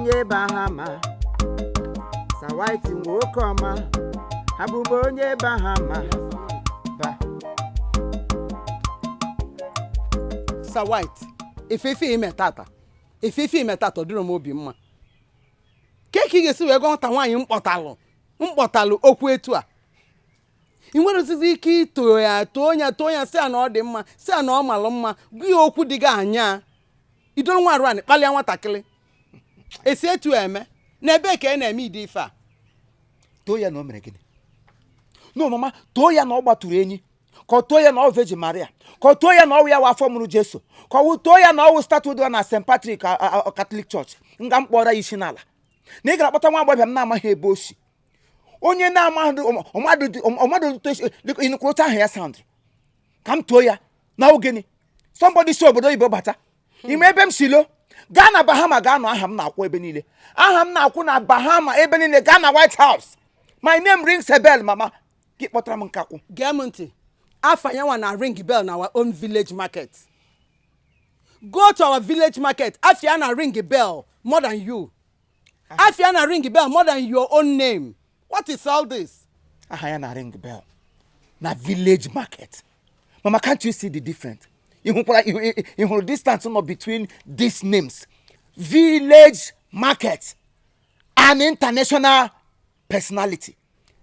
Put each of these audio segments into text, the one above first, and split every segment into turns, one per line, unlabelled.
onye Bahama. Sir White Nwoke Ocha. Abụbụ onye Bahama.
Sir White, ifefe ime tata. Ifefe ime tata dịrị m obi mma. Keke ị ga-esi wee gwa nwata nwaanyị mkpọtalụ okwu etu a. Ị nwere osisi ike ito ya si a na ọ dị mma, si a na ọ malụ mma, gị okwu dị gị anya. Idoro nwa arụ anị kpalịa nwatakịrị. Esi etu eme, na ebe ka ị na-eme ide ife a.
Too ya na o mere gịnị? No mama, too ya na ọ gbatụrụ enyi. Ka ọ too ya na ọ Virgin Maria. Ka ọ too ya na ọ ya afọ mụrụ Jesu. Ka ọ too ya na ọ statue dị na St. Patrick Catholic Church. Nga mkpọrọ ya isi n'ala. Na ị ga-akpọta nwa agbọghọ m na-amaghị ebe o si. Onye na-amaghị ọmadụ ịnụkwụrụta ahụ ya sound. Ka m too ya na ogene. Somebody si obodo Igbo bata. Ime ebe m silo. Gaa na Bahama gaa na aha m na-akwụ ebe niile. Aha m na-akwụ na Bahama ebe niile gaa na White House. My name rings a bell, mama. Gị kpọtara m nkakwụ.
Gee m ntị. Afanyawa na ring bell na our own village market. Go to our village market. Afia na ring bell more than you. Afia na ring bell more than your own name. What is all this?
Aha na ring bell. Na village market. Mama, can't you see the difference? You hold distance between these names. Village market and international personality.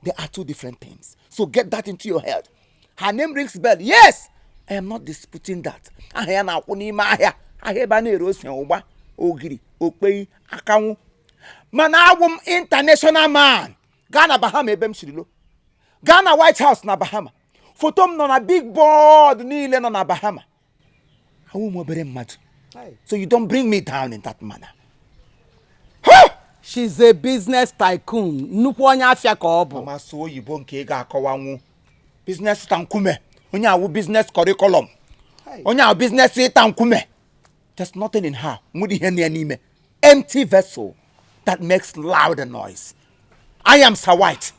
They are two different things. So get that into your head. Her name rings bell. Yes, I am not disputing that. Ahia na akwuni ma ahia. Ahia ba na ero sen ogba, ogiri, okpei, akanwu. Mana awum international man. Ghana Bahama ebe m shirilo. Ghana White House na Bahama. Photo m no na big board niile no na Bahama. Awum obere mmadu. So you don't bring me down in that manner.
She's a business tycoon. Nnukwu onye afia ka ọ bụ.
Mama so oyibo nke ga-akọwanwu. Business tankume. Onye awu business curriculum. Onye awu business tankume. There's nothing in her. Mudi ihe n'ime. Empty vessel that makes loud noise. I am Sir White.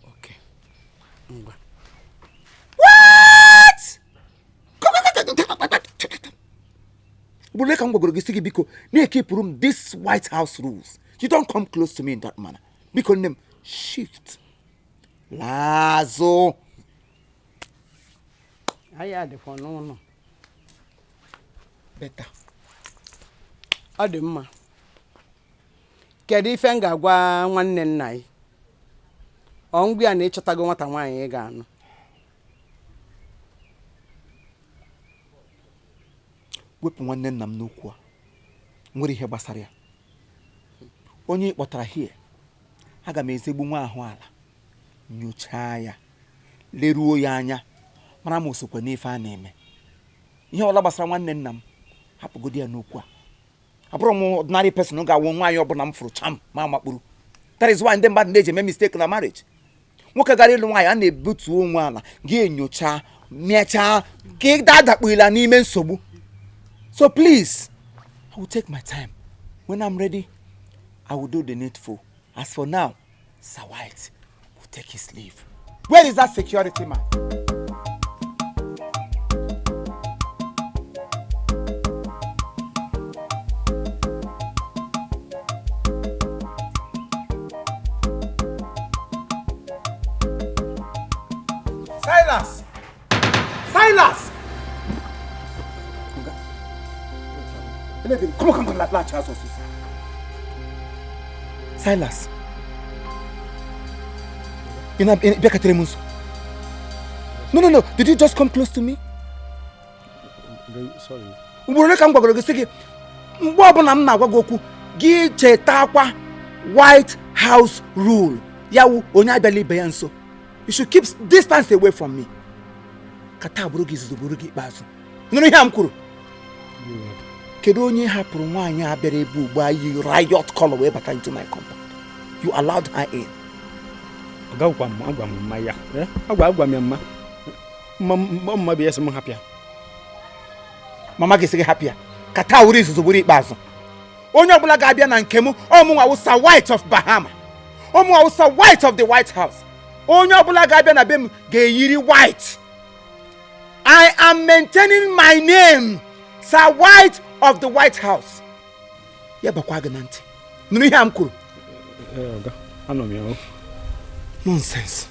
Okay.
What? Keep room this White House rules. You don't come close to me in that manner. Because name shift. Lazo.
I had for no.
Better.
Ademma. Kedu ife nga gwa nwanne nna anyị? Ongwi a na-echotago nwata nwaanyị ga-anụ.
Wepụ nwanne nna m n'okwu a. Nwere ihe gbasara ya. Onye kpọtara here. Aga m ezegbu nwa ahụ ala. Nyocha ya. Leruo ya anya. Mara m osokwe n'ife a na-eme. Ihe ọla gbasara nwanne nna m. Hapụgodi ya n'okwu a. Abụrụ m ordinary person ga-awụ nwaanyị ọbụla m fụrụ cham ma makpụrụ. That is why ndị mmadụ na-eji eme mistake na marriage. Nwoke gara ịlụ nwaanyị a na-ebutu onwe ala ga-enyocha mechaa ka ị dadakpuila n'ime nsogbu. So please, I will take my time. When I'm ready, I will do the needful. As for now, Sir White will take his leave. Where is that security man? Silas! Silas! Come on, latch house. Silas. No. Did you just come close to me?
Sorry.
White House rule. You should keep distance away from me. Kedu onye hapụrụ nwaanyị abịara ebe ugbu a yi riot color wee bata into my compound? You allowed her in.
Agwa m ya. Agwa m mma. Mama bi esi m hapịa.
Mama ga-esi gị hapịa. Kata uri izuzu buru ikpeazụ. Onye ọbụla ga-abịa na nke m, ọmụnwa wụ Sir White of Bahama. Ọmụnwa wụ Sir White of the White House. Onye ọbụla ga-abịa na be m ga-eyiri white. I am maintaining my name, Sir White of the White House. ya bakwa gị na ntị nụrụ ihe a m kwuru.
Ọga anọ m ya.
Nonsense.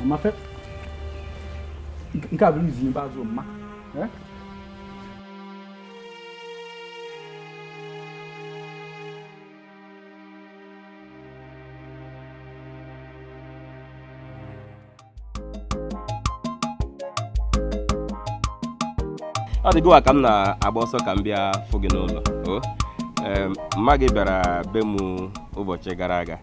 Amafe nke a bụ izi ebe azụ mma.
Ọ dịgo ka m na-agba ọsọ ka m bịa fụ gị n'ụlọ. Mma gị bịara be m ụbọchị gara aga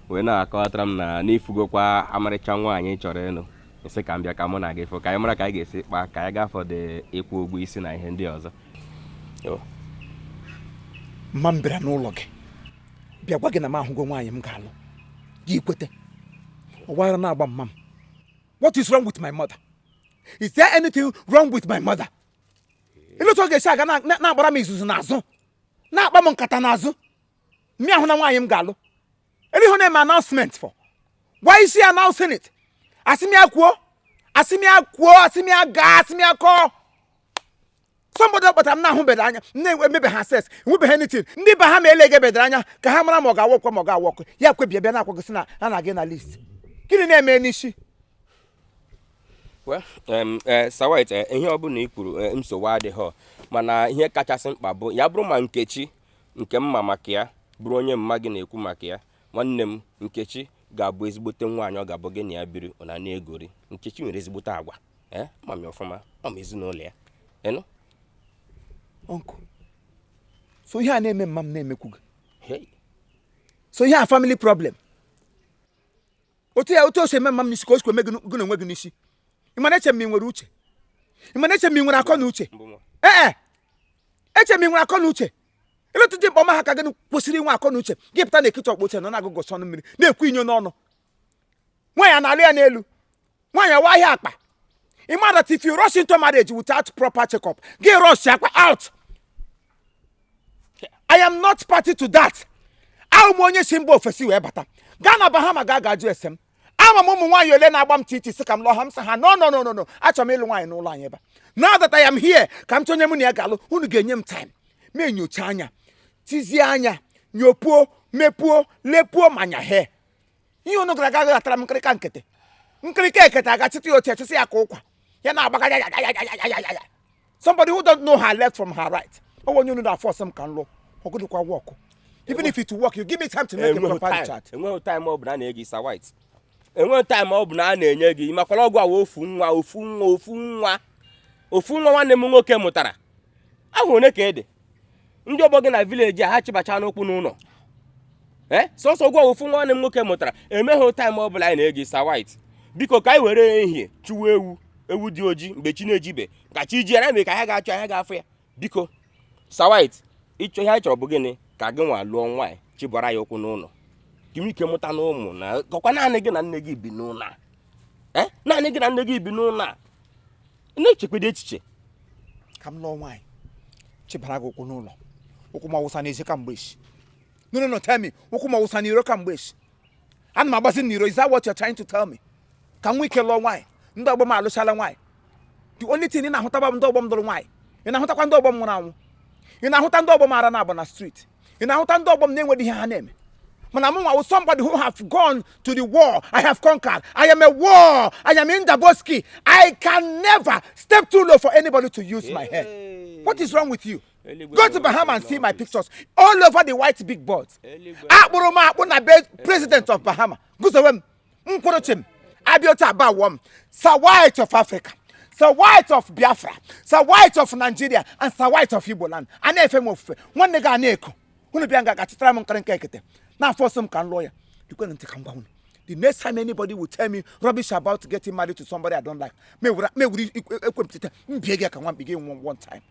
wee na-akọwatara m na n'ifugokwa amarịcha nwaanyị chọrọ ịnụ isi ka m bịa ka mụ na gị fụ ka anyị mara ka anyị ga-esi kpaa ka anyị gafọdụ ịkwụ ụgwọ isi na ihe ndị ọzọ.
Mma m bịara n'ụlọ gị bịa gwa gị na m ahụgo nwaanyị m ga-alụ gị ikwete ọ wara na-agba mma m. What is wrong with my mother? Is there anything wrong with my mother? Ịlụtụ ọ ga-esi aga na-agbara m izuzu n'azụ na-akpa m nkata n'azụ mmịa ahụ na nwaanyị m ga-alụ. Ihe na-eme announcement for. Why is she announcing it? Asimia kwuo, asimia ga, asimia ko. Somebody but I'm not home bedanya. Maybe ha says, we be anything. Ndi ba ha melege bedanya, ka ha mara mo ga work. Ya kwe bia na kwagisi na again na list. Kini na-eme nishi?
Well, Sawait, ihe ọ bụla i kwuru nsogbu adịghị mana ihe kachasị mkpa bụ ya bụrụ ma Nkechi nke mma maka ya bụrụ onye mma gị na-ekwu maka ya nwanne m Nkechi ga-abụ ezigbote nwaanyị ọ ga-abụ gị na ya biri ọ na egori. Nkechi nwere ezigbote agwa ma m ọfụma ọ ma ezinụlọ ya enu
uncle. So ihe a na-eme mma m na-emekwu gị. So ihe a family problem. Otu o se eme mma m n'isi ka o sikwa eme gị na onwe gị n'isi. Ịmana eche m nwere uche. Ịmana eche m nwere akọ na uche. Eche m nwere akọ na uche. Ịlụtụ dị mkpa ha ka gị kwesịrị inwe akọ na uche. Gị pụta na ekiti ọkpọche nọ na-agụgụ sọ mmiri na-ekwu inyo n'ọnụ. Nwaanyị na-alụ ya n'elu. Nwaanyị awa ahịa akpa. Ịma that if you rush into marriage without proper check-up, gị rush akpa out. I am not party to that. Ahụ m onye si mba ofesi wee bata. Gaa na Bahama ga-ajụ ese m. Ama m ụmụ nwaanyị ole na-agba m titi si ka m lụọ ha m sị ha no. Achọrọ m ịlụ nwaanyị n'ụlọ anyị ebe. Now that I am here, ka m chọnye m na ya ga-alụ, unu ga-enye m time. M enyocha anya, tizie anya, nyopuo, mepuo, lepuo manya he. Ihe unu gara aga gatara m nkịrịka nkịtị. Nkịrịka ekete aga chịtị otu echisi ya ka ụkwa. Ya na-agbaga ya. Somebody who don't know her left from her right. O onye unu na-force m ka m lụọ. Ọ gụdịkwa work. Even if it work, you give me time to make a proper chat.
Enweghị time ọ bụla na-ege Sawait. Enweghị time ọ bụla a na-enye gị makwara ọgwụ awa ofu nwa nwanne m nwoke mụtara. Ahụ one ka ede. Ndị ọgbọ gị na village ha chibacha n'okwu n'ụlọ. Sọsọ ọgwụ ofu nwa nwanne m nwoke mụtara. Emeghị time ọ bụla a na-ege Sawait. Biko ka anyị were ehihie chụwa ewu dị oji mgbe chi na-ejibe ka chi ji ya mee ka anyị ga-achọ anyị ga-afụ ya. Biko Sawait, ịchọ ihe anyị chọrọ bụ gịnị ka gị nwa lụọ nwaanyị chibara ya okwu n'ụlọ. Ike mụta na ụmụ na kọkwa naanị gị na nne gị bi n'ụlọ a. Naanị gị na nne gị bi n'ụlọ a. Na-echekwede echiche.
Ka m lụọ nwaanyị chibara gị okwu n'ụlọ. Okwu m awụsa n'ezi ka mgbe echi. No, tell me. Okwu m awụsa n'iro ka mgbe echi. Ana m agbazi n'iro. Is that what you're trying to tell me? Ka m nwee ike lụọ nwaanyị. Ndị ọgbọ m alụchala nwaanyị. The only thing ị na-ahụtaba ndị ọgbọ m lụrụ nwaanyị. Ị na-ahụtakwa ndị ọgbọ m nwụrụ anwụ. Ị na-ahụta ndị ọgbọ m ara na-agba na street. Ị na-ahụta ndị ọgbọ m na-enweghị ihe ha na-eme. But I'm somebody who have gone to the war. I have conquered. I am a war. I am in Daboski. I can never step too low for anybody to use my head. What is wrong with you? Go to Bahama and see my pictures all over the white big boards. President of Bahama. Sir White of Africa. Sir White of Biafra. Sir White of Nigeria. And Sir White of Igbo land. And FM one nigga aneko. Now for some can lawyer, you couldn't take him down. The next time anybody will tell me rubbish about getting married to somebody I don't like, may begin one time.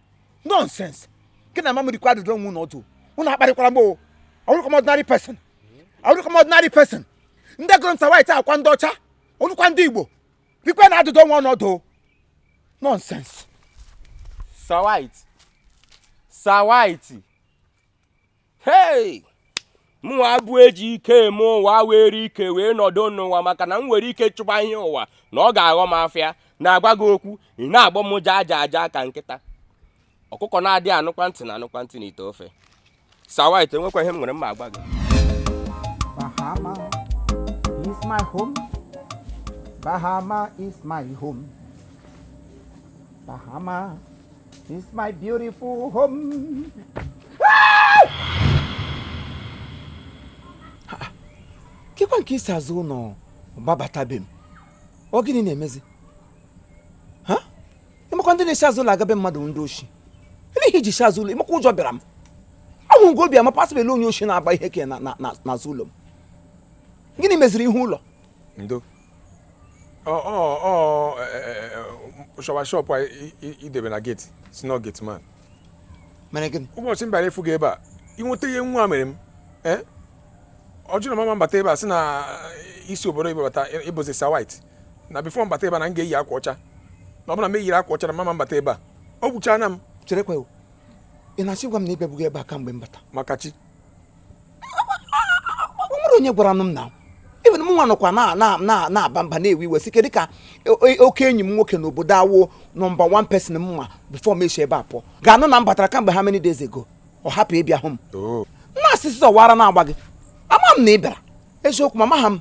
Nonsense. Can a mama require don't want to do? Una barikwamo. I will come ordinary person. Ndagon Sawait a kwandocha. Onu kwandibo. People na don't want to do. Nonsense.
Sawait. Hey! Mụ abụ eji ike mụ ụwa were ike wee nọdụ n'ụwa maka na m nwere ike chụba ihe ụwa na ọ ga-aghọ m afịa na-agba gị okwu ị na-agbọ m aja ka nkịta. ọkụkọ na-adị anụkwa ntị na anụkwa ntị n'ite ofe. Sir White, enwekwa ihe m nwere mma agba gị.
Bahama is my home. Bahama is my home. Bahama is my beautiful home.
Kekwa nke isi azụ ụlọ gbabata be m. Ọ gịnị na-emezi? Ha? Ịmakwa ndị na-esi azụ ụlọ agabe mmadụ ndị oshi. Ele iji si azụ ụlọ, ịmakwa ụjọ bịara m. Ahụ ngo obi ama pasịbele onye oshi na-agba ihe ke n'azụ ụlọ m. Gịnị meziri ihe ụlọ?
Ndo. Shawa shop idebe na gate, si no gate man.
Mere gịnị?
Ụbọchị m bịara ịfụ gị ebe a, inweta ihe nwa mere m. Ọ jụrụ mama mbata ebe a sị na isi obodo Igbo bata ịbụzi Sir White. Na before mbata ebe a na m ga-eyi akwa ọcha. Na ọ bụla m eyiri akwa ọcha na mama mbata ebe a. Ọ gwuchana m.
Cherekwa o. Ị na-asị gwa m na ịbịabugo ebe a kamgbe m bata.
Maka chi.
O nwere onye gwara m na even m nwa nọkwa na-aba mba na-ewe iwe sike dịka oke enyi m nwoke n'obodo awụ nọmba 1 person m nwa before m echi ebe a pụọ ga-anụ na m batara kamgbe how many days ago ọ hapụ ịbịa hụ m na asịsị ọwara na-agba gị ama m na ị bịara eziokwu ma amaha m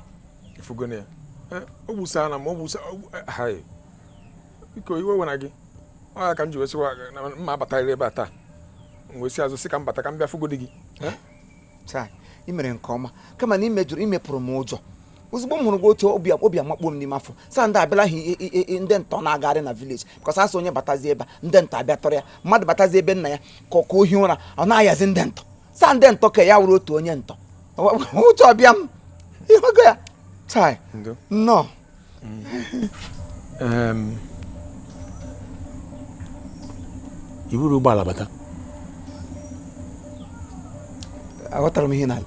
Ifugone ya. O gbusa na m o gbusa hai. Biko iwe wena gị. Ọ ka m ji wesiwa mma abatarịrị ebe a taa. M wesi azụ sị ka m bata ka m bịa fugodi gị.
Chai, ị mere nke ọma kama na imepụrụ m ụjọ ozugbo m hụrụ gị otu obi amakpo m n'ime afọ saa ndị abịalaghị ndị ntọ na-agagharị na village because asị onye batazi ebe ndị ntọ abịa tọrọ ya mmadụ batazi ebe nna ya ka ohi ụra ọ na-ayazi ndị ntọ saa ndị ntọ ka ya wụrụ otu onye ntọ ụjọ ọbịa m ịhụgo ya chai nnọọ
iburu ụgbọala bata
aghọtara m ihe na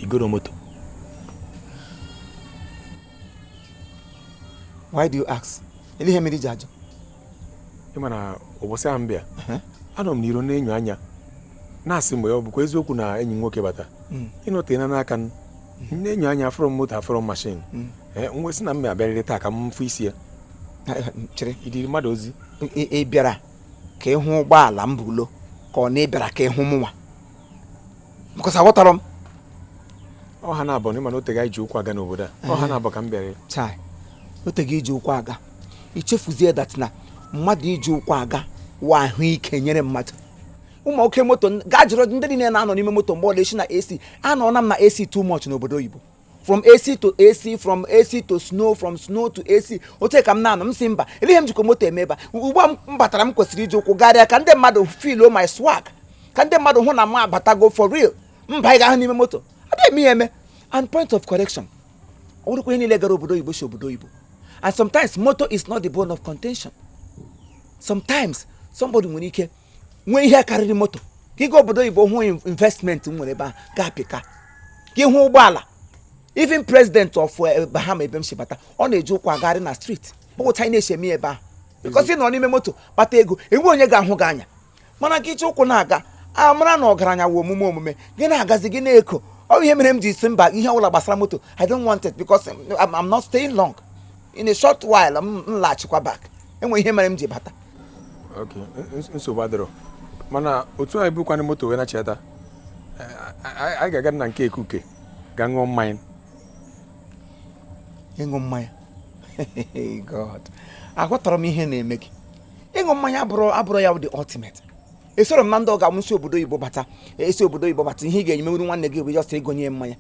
igoro moto.
Why do you ask? Ele ihe mere iji ajụ?
Ị ma na ụbọchị ahụ m bịa anọ m n'iro na-enyo anya na-asị mgbe ọ bụkwa eziokwu na enyi nwoke bata ịnọte na n'aka m na-enyo anya afọrọ m moto afọrọ m mashin nwe sị na m abịarịrị taa ka m fụ isi ya
chere
ịdịrị mmadụ ozi
ị bịara ka ịhụ ụgbọala m bulo ka ọ na ịbịara ka ịhụ mụnwa because aghọtara m
ọha na-abọ na ịma na oteghị iji ụkwụ aga n'obodo a ọha na-abọ ka m bịara
chai oteghị iji ụkwụ aga ichefuzie dat na mmadụ iji ụkwụ aga wa ahụike nyere mmadụ ụmụ oke moto gaa jụrụ ndị niile na-anọ n'ime moto mgbe ọla esi na AC anọ na m na AC too much n'obodo oyibo from AC to AC from AC to snow from snow to AC ote ka m na-anọ m si mba ele ihe m jikọ moto eme ebe ugbu a m batara m kwesịrị iji ụkwụ garịa ka ndị mmadụ feel my swag ka ndị mmadụ hụ na m abatago for real mba ị ga-ahụ n'ime moto adịghị m ihe eme and point of correction ọ bụrụkwa ihe niile gara obodo oyibo si obodo oyibo and sometimes motor is not the bone of contention sometimes somebody nwere ike nwee ihe karịrị moto ka ịga obodo oyibo hụ investment nwere ebe a ga-apịka ka ịhụ ụgbọala even president of Bahama ebe m si bata ọ na-eji ụkwụ agagharị na street ụbụcha anyị na-esi eme ebe ahụ because ị nọ n'ime moto kpata ego enwe onye ga-ahụ gị anya mana ka iche ụkwụ na-aga amara na ọgaranya wụ omume gị na-agazi gị na-eko ọ ihe mere m ji si mba ihe ọbụla gbasara moto I don't want it because I'm not staying long in a short while m laghachikwa back enwe ihe mere m ji bata
okay nsogbu adịrọ mana otu anyị bụkwana moto wee na-cheta anyị ga-aga na nke ekuke ga ṅụọ mmanya
ịṅụ mmanya God aghọtara m ihe na-eme gị ịṅụ mmanya abụrụ ya the ultimate esoro m na ndị ọ ga-amụ esi obodo oyibo bata ihe ị ga-enyemewuru nwanne gị bụ just ịgonye mmanya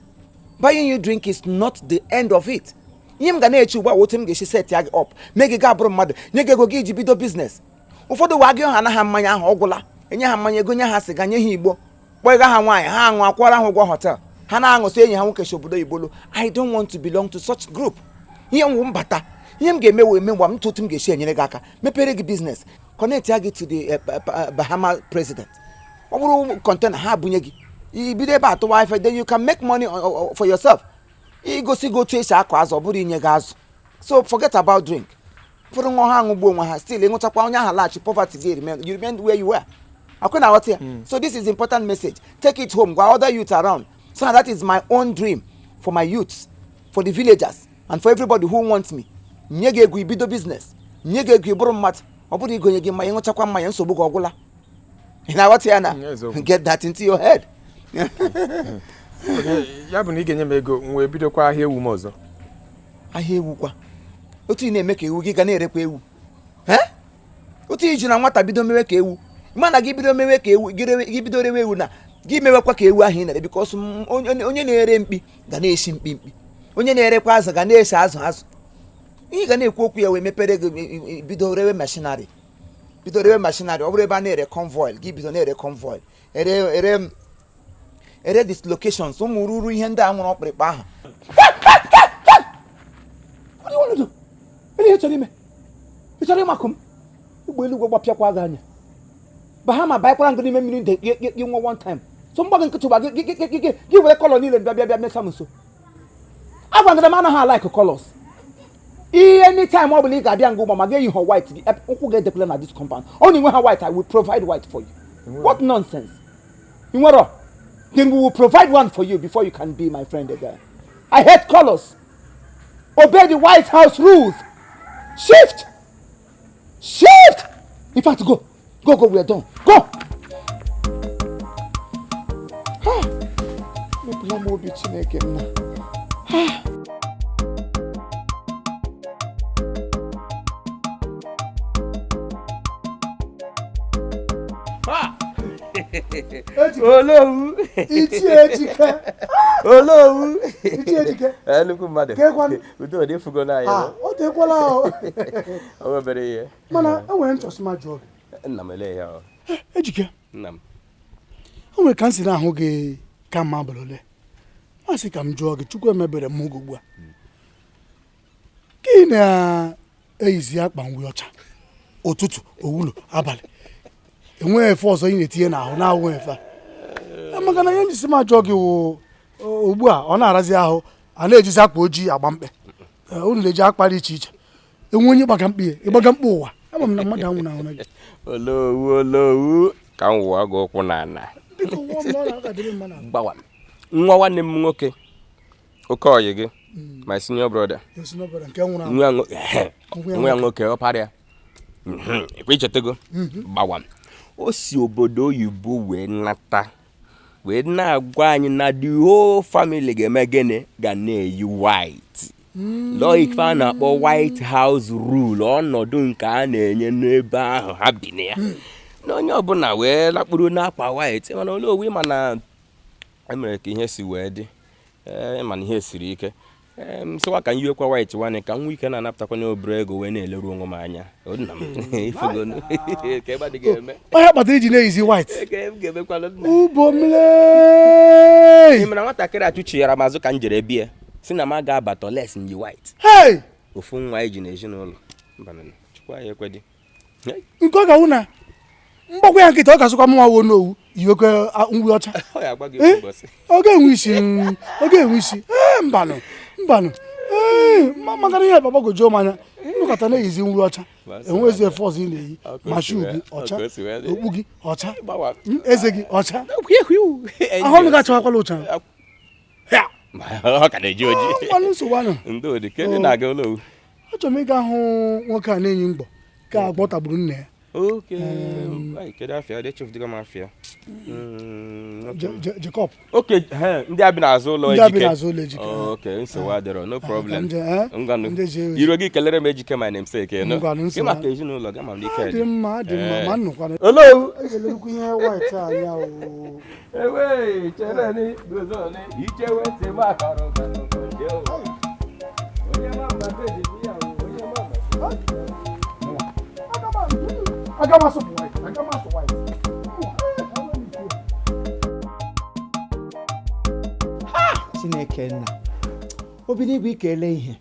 buying you drink is not the end of it ihe m ga na-eche ugbu a otu m ga-esi set ya gị up mee gị ga abụrụ mmadụ nye gị ego gị iji bido biznes ụfọdụ wa gị ha anaghị mmanya ahụ ọ gwụla enye ha mmanya ego nye ha sịga nye ha igbo kpọga ha nwaanyị ha aṅụ akwara ha ụgwọ hotel ha na-aṅụsị enyi ha nwoke si obodo oyibo I don't want to belong to such group ihe m mbata ihe m ga-eme wee megba m tụtụ m ga-esi enyere gị aka mepere gị biznes connect ya gị to the Bahama president ọ bụrụ kọntena ha bunye gị ibido ebe atụwa ife then you can make money for yourself igosi gị otu esi akụ azụ ọ bụrụ inye gị azụ so forget about drink ụfọdụ nwa ha aṅụgbuo onwe ha still ịṅụchakwa onye ahụ laghachi poverty gị you remain where you were akwụ na ghọta ya so this is important message take it home gwa other youth around so that is my own dream for my youths for the villagers and for everybody who wants me nye gị ego ibido business nye gị ego ịbụrụ mmadụ ọ bụrụ igonye gị mmanya ịṅụchakwa mmanya nsogbu gị ọgwụla ị na-aghọta ya na get that into your head.
ya bụ na ị ga-enye m ego m wee bidokwa ahịa ewu m ọzọ.
Ahịa ewu kwa otu ị na-eme ka ewu gị ga na-erekwa ewu otu iji na nwata bido mewe ka ewu mana gị bido mewe ka ewu gị bido rewe ewu na gị mewekwa ka ewu ahụ ị na-ere bikọs onye na-ere mkpi ga na-esi mkpi onye na-erekwa azụ ga na-esi azụ ihe ga na-ekwu okwu ya wee mepere gị bido rewe mashinarị ọ bụrụ ebe a na-ere convoil gị bido na-ere convoil ere dislocations ụmụ ruru ihe ndị a nwụrụ ọkpịrịkpa ahụ. Ị chọrọ ịmakụ m ụgbọ elu gbapịakwa gị anya ba ha ma banyekwara ngị n'ime mmiri gị nwa one time so mgba gị nkịtị ụgba gị were kọlọ niile bịa mesa m nso agwagara m anaghị alaik kọlọs ihe anytime ọ bụla ị ga-abịa ngụ ụgbọ ma ga-eyi ha white gị ụkwụ ga-edekwala na this compound ọ na-enwe ha white I will provide white for you. What nonsense? You nwere then we will provide one for you before you can be my friend again. I hate colors. Obey the White House rules. Shift. In fact, go. We are done. Go.
Olowu
Ichiejike.
Olowu
Ichiejike.
Nnukwu mmadụ. Udo dị fugo na ya.
O tekwala o.
O webere ihe.
Mana enwere nchọsịma jụọ gị.
Nna m ele ya.
Ejike.
Nna m.
O nwere ka m si na-ahụ gị ka mma abalị. Masị ka m jụọ gị Chukwu emebere m oge ugbu a. Gị na-eyizi akpa nwi ọcha ụtụtụ owulo abalị. Enweghị efe ọzọ ị na-etinye n'ahụ na-ahụ efe a maka na ihe njisi m ajọ gị ugbu a ọ na-arazi ahụ a na-ejizi akpa ojii agba mkpe unu na-eji akpa dị iche iche enwe onye gbaga mkpi ịgbaga mkpa ụwa ama m na mmadụ anwụ na ahụ na gị
Olowu ka m wụọ gị ụkwụ n'ala gbawa nwa nwanne m nwoke oke ọyị gị my senior brother nwa nwoke ọparịa ekwe ichetego gbawa o si obodo oyibo wee nata wee na-agwa anyị na the whole family ga-eme gịnị ga na-eyi white lọ ife a na-akpọ White House rule ọnọdụ nke a na-enye n'ebe ahụ ha bi na ya na onye ọbụla wee lakpuru n'akwa white mana Olowu mana emere ka ihe si wee dị mana ihe siri ike sịwa ka m yiwekwa white nwanne ka m nwee ike na-anapụtakwa n'obere ego wee na-eleru onwe m anya onye
kpatara iji na-eyizi white
ị mara nwatakịrị achụchighara m azụ ka m jere bie si na m ga-abata les nyi white ofu nwa iji n'ezinụlọ chukwa ya ekwedị
nke ọ ga-awụ na mgbakwa ya nkịta ọ ga-asụkwa mụnwa wo n'owu yiwekwe nwi ọcha ọ ga-enwe isi mbanụ maka ihe gbagojuo m anya nnụkọta na-eyizi nri ọcha enwezi efe ọzọ ị na-eyi ma shuu gị ọcha okpu gị ọcha eze gị ọcha ahụ ga-achawakwala ụcha nsogbu anụ achọrọ m ịga hụ nwoke a na-enyi mgbọ ka agbọ tagburu nna ya Jacob.
Okay, ndị abi n'azụ ụlọ Ejike. Okay, nsogbu adịrọ, no problem. Ngwanụ. Iro gị kelere m Ejike my namesake, no. Gị maka ezinụlọ gị ma m ike.
Dị mma, ma nnukwu.
Olowu.
Ekelekwu ihe white anya o.
Ewe, chere ni gozo ni ichewe te makaro ngano gojo. Onye mama beji biya o, onye mama.
Agamaso white. Chineke nna obi n'igwe ikele ihe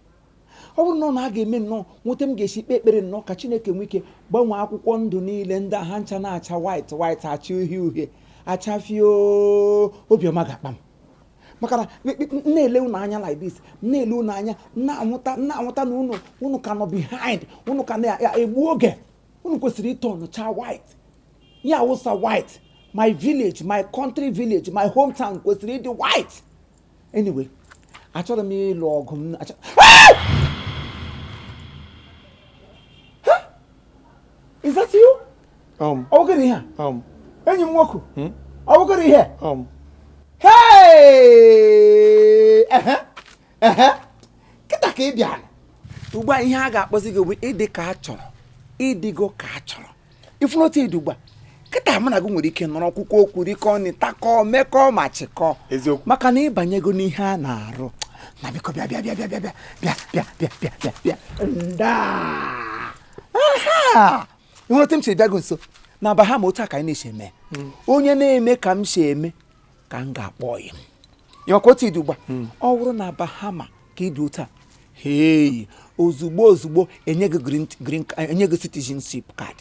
ọ bụrụ na ọ na-aga eme nnọọ nwete m ga-esi kpe ekpere nnọọ ka Chineke nwee ike gbanwee akwụkwọ ndụ niile ndị ha ncha na-acha white acha uhie achafio obiọma ga-akpa m maka na na-ele unu anya like this na-ele unu anya na-anwụta na unu ka nọ behind unu ka na-egbu oge unu kwesịrị ịtọ nụcha white ya awụsa white my village my country village my hometown kwesịrị ịdị white. Anyway, achọrọ m ịlụ ọgụ m ọ bụgịrị ihe enyi m nwoke ọ bụgịrị ihe kịta ka ị bịara ugbu a ihe a ga-akpọzi gị bụ ịdị ka a chọrọ ịdịgo ka a chọrọ ifụnota ịdị ugbu a kịta mụ na gị nwere ike nọrọ akwụkwọ okwu rikọ nịtakọ mekọ ma chịkọ maka na ịbanyego n'ihe a na-arụ na biko bịa ịhụrụta m siri bịa gị nso na Bahama otu a ka anyị na-esi eme onye na-eme ka m si eme ka m ga-akpọ ya maka otu ịdị ugbu a ọ bụrụ na Bahama ka ịdị otu a ozugbo enye gị citizenship card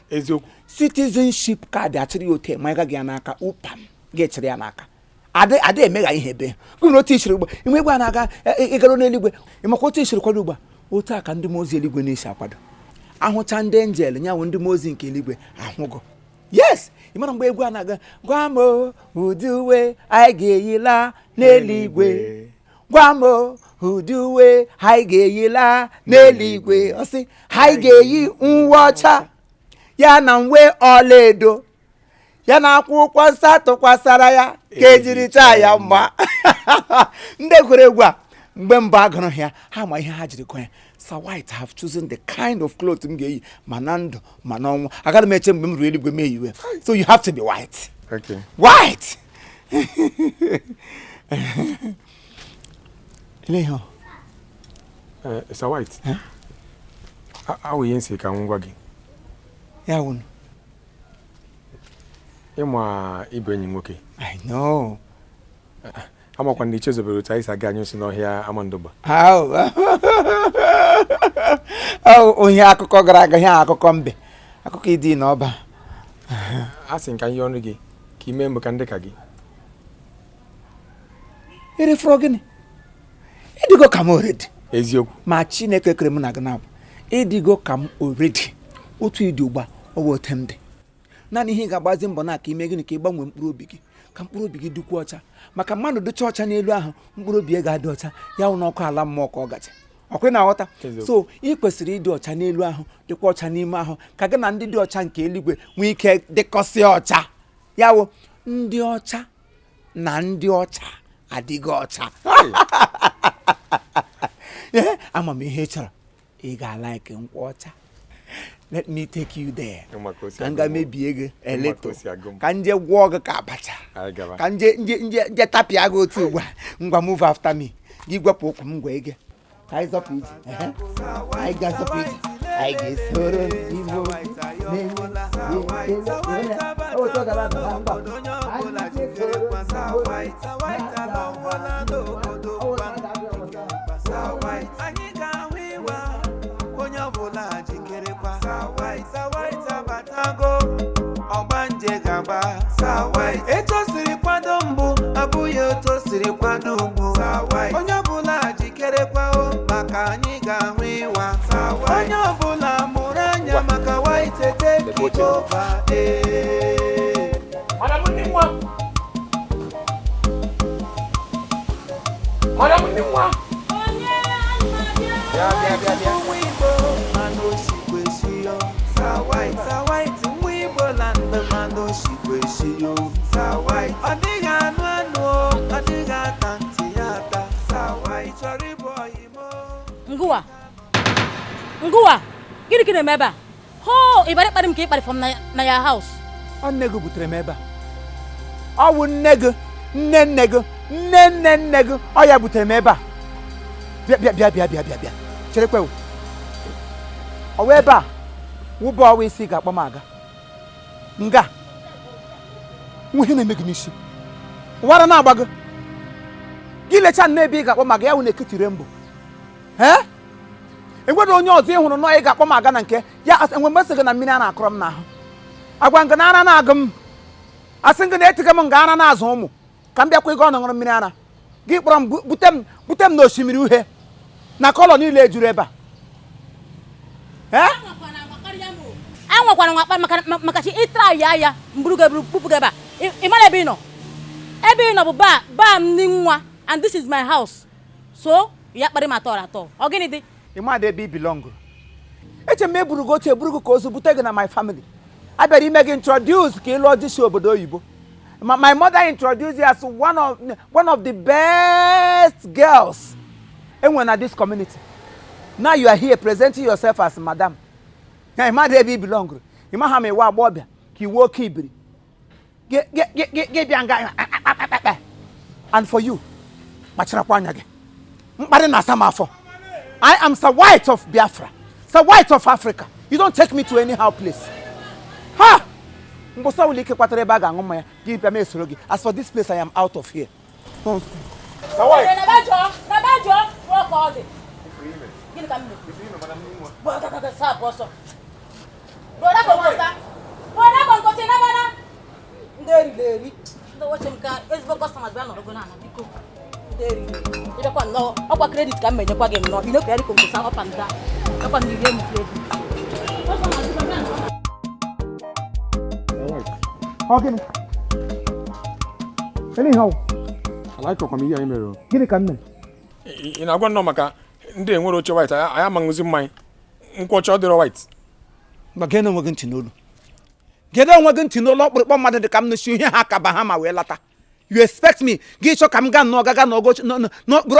citizenship card achịrị ya ote ma ị gaghị ya n'aka ụpam ga-echere ya n'aka ada emegha ihe ebe gụrụ otu isiri ugbo ime egbe a na-aga ịgaro n'eluigwe ịmakwa otu isiri kwado ugbu a otu a ka ndị mmụọ ozi eluigwe na-esi akwado ahụcha ndị enjel nyanwụ ndị mmụọ ozi nke eluigwe ahụgo yes ị mara mgbe egwu a na-aga gwa m ụdị uwe anyị ga-eyila n'eluigwe gwa m ụdị uwe anyị ga-eyila n'eluigwe ọ sị anyị ga-eyi uwe ọcha ya na uwe ọlaedo ya na akwụkwọ nsọ tụkwasara ya ka ejiri chaa ya mma ndị gwere egwu a mgbe mbụ agụrụ ya ha ma ihe ha jiri kọ ya Sir White have chosen the kind of clothes m ga-eyi ma na ndụ ma na ọnwụ agaghị m eche mgbe m ruru eluigwe m eyiwe so you have to be white.
Okay.
White. Ile
Sir White. How you say ka ngwa gị?
Ya wunu.
Ịma ibe enyi nwoke.
I know.
Amakwa ndị chezobere otu anyị si aga anyị si n'ọhịa Amandoba.
Onye akụkọ gara aga ihe akụkọ mbe akụkọ ịdị n'ọba.
A sị nka ihe ọnụ gị ka ime mbụ ka ndị ka gị.
Erefọrọ gịnị? Ịdịgo ka m already.
Eziokwu.
Ma Chineke kere m na gị na-abụ ịdịgo ka m already otu ịdị ugbu a ọ bụ otu m dị. Naanị ihe ị ga-agbazi mbọ na ka ime gịnị ka ị gbanwee mkpụrụ obi gị ka mkpụrụ obi gị dịkwa ọcha maka mmadụ dịcha ọcha n'elu ahụ mkpụrụ obi ya ga-adị ọcha ya wụ n'ọkụ ala mmụọ ka ọ gacha ọkwa na-aghọta so ị kwesịrị ịdị ọcha n'elu ahụ dịkwa ọcha n'ime ahụ ka gị na ndị dị ọcha nke eluigwe nwee ike dịkọsịa ọcha ya wụ ndị ọcha na ndị ọcha adịghị ọcha ama m ihe ị chọrọ ị ga-alaiki nkwụ ọcha. Let me take you there. Ka nga mebie gị eleto ka nje gwọọ gị ka abacha ka nje tapịa gị otu ugbu a ngwa move after me gị gwepụ ụkwụ m gwa ege ka anyị zọpụ ije anyị ga-azọpụ ije anyị ga-esoro Igbo
eto siri kwado mbụ abụghị eto siri kwado ugbu onye ọbụla jikerekwa maka anyị ga-ahụ ịwa onye ọbụla mụrụ anya maka White take over.
Ngụwa gịnị ka na-eme ebe a? Ho ịbara kparị m ka ị kparị fọm na ya haus.
Ọ nne gị butere m ebe a. Ọ bụ nne gị nne gị nne gị ọ ya butere m ebe a. Bịa cherekwe ọ wee ebe a wụbụ ọwa isi ga-akpọ m aga nga nwe ihe na-eme gị n'isi ụwara na-agba gị lecha nne ebe ị ga-akpọ maka ya wụ na-eketire mbụ enwere onye ọzọ ị hụrụ nọ ị ga-akpọ m aga na nke ya enwe mgbe sị gị na mmiri a na-akọrọ m n'ahụ agwa nga na ara na-agụ m asị gị na-etiga m nga ara na-azụ ụmụ ka m bịakwa ịga ọ ṅụrụ mmiri ara gị kpọrọ m bute m n'osimiri uhie na kọlọ niile ejuru ebe a
anwakwara nwakpa maka chi ịtra ya mburu bupụ gị ebe a ị mara ebe ị nọ bụ ba m ndị nwa and this is my house so ya kparị m atọ ọ gịnị dị
ị ma ebe i belong eche m eburu gị otu eburu gị ka ozu bute gị na my family I better make introduce Kilo this obodo oyibo. My mother introduced you as one of the best girls in this community. Now you are here presenting yourself as madam. Hey, my baby belong. You might have me wa bob. Ki wo kibri. Get and for you, I am Sir White of Biafra, Sir White of Africa. You don't take me to anyhow place. Ha! As for this place, I am out of here. Sir White.
Okay. Anyhow, I like to come here. Give me come. In a one maka, ndị enwere oche white. I am manguzi mmanya. Nkwocha ọ dịrọ white.
Magena wagon tinolo. Geda wagon tinolo okpurukpo mmadụ dị ka m n'isi ihe ha ka Bahama wee lata. You expect me? Gị chọ ka m gaa n'ọgaga n'okpuru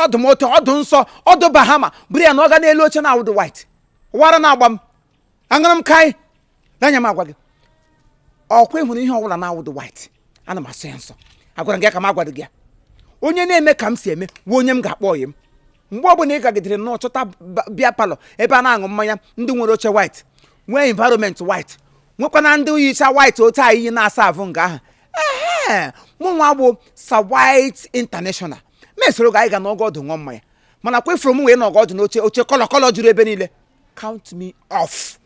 ọdụ moto ọdụ nsọ ọdụ Bahama buru ya n'ọga n'elu oche na awụdụ white. Wara na agba m. Aṅụrụ m kai. Danya m agwa gị. Ọkwa ịhụrụ ihe ọbụla na awụdụ white. Ana m asụ ya nsọ. Agwara gị ka m agwado gị. Onye na-eme ka m si eme wụ onye m ga-akpọ ọyị m. Mgbe ọbụla ị gagidere n'ọchọta bịa palọ ebe a na-aṅụ mmanya ndị nwere oche white nwee environment white nwekwana ndị yicha white otu a iyi na-asa avụ nga ahụ mụ nwa bụ Sir White International mesoro ga anyị ga n'ọgọ ọdụ ṅụọ mmanya mana kwefuru m wee n'ọgọ ọdụ n'oche oche kọlọ juru ebe niile. Count me off.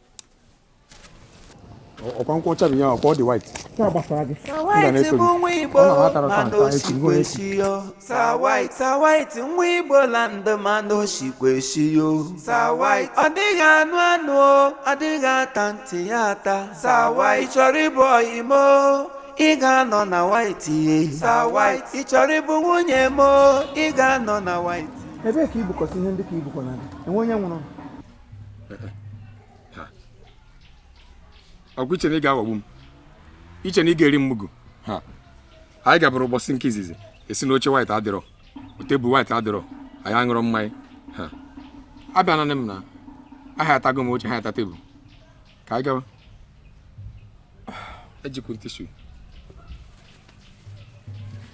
Ọkwa nkwocha bụ ya ọkwa ọ dị white.
Sir White bụ nwa Igbo mana osikweshi yo. Sir White nwa Igbo land mana osikweshi yo. Sir White ọ dịghị anụ o, ọ dịghị ata ntị ya ata. Sir White ị chọrọ ịbụ ọyịmo ị ga-anọ na white ye. Sir White ị chọrọ ịbụ nwunye m ị ga-anọ na white.
Ebe ka ibukọsi ihe ndị ka ibukọ na enwe onye nwụrụ.
Ọgwụ iche na ị ga-aghọgbu m. Iche na ị ga-eri mmugu. Ha. Anyị gaburu ụbọchị nke izizi esi na oche white adịrọ. Tebụl white adịrọ. Anyị aṅụrụ mmanya. Ha. Abịa na m na aha atago m oche ha ata tebụl. Ka anyị gawa. Ejikwu tishu.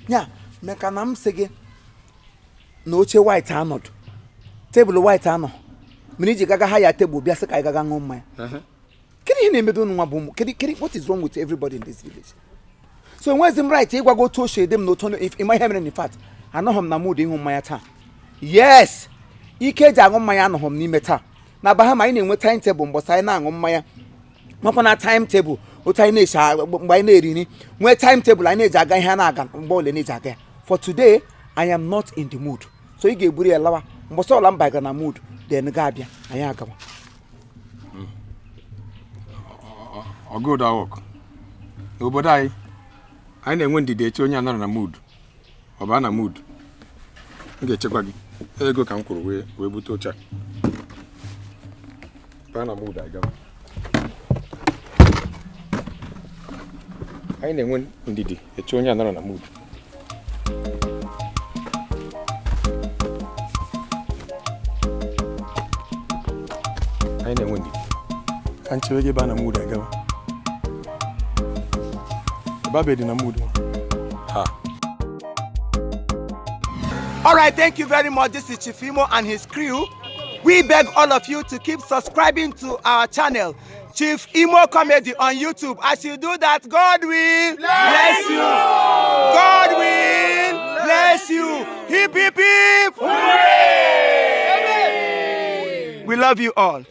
Ya, meka na m sị gị na oche white anọdụ. Tebụl white anọ. Mmiri ji gaga ha ya tebụl bịa sị ka anyị gaga ṅụọ mmanya. What is wrong with everybody in this village? So when I'm right, I go to shade them not if in my heaven in fact, I know him na mood in my ta. Yes, Ike Jagon Maya no home ni meta. Na Bahama in with timetable, but I know Maya. Upon a timetable, what I need by Nerini, where timetable I need Jagan Hanagan, ball in Jaga. For today, I am not in the mood. So you gave Buri a lover, but all I'm back on a mood, then Gabia, I am.
Ọ good work. N'obodo anyị na-enwe ndidi eche onye anọrọ na mood. Ọ baa na mood. M ga-echekwa gị. Ego ka m kwuru wee bute oche. Baa na mood anyị gaba. Anyị na-enwe ndidi eche onye anọrọ na mood. Anyị na-enwe ndidi. Ka nchewe gị baa na mood anyị gaba.
All right, thank you very much. This is Chief Imo and his crew. We beg all of you to keep subscribing to our channel, Chief Imo Comedy on YouTube. As you do that, God will bless you. God will bless you. Hip, hip, hip. Hooray! We love you all.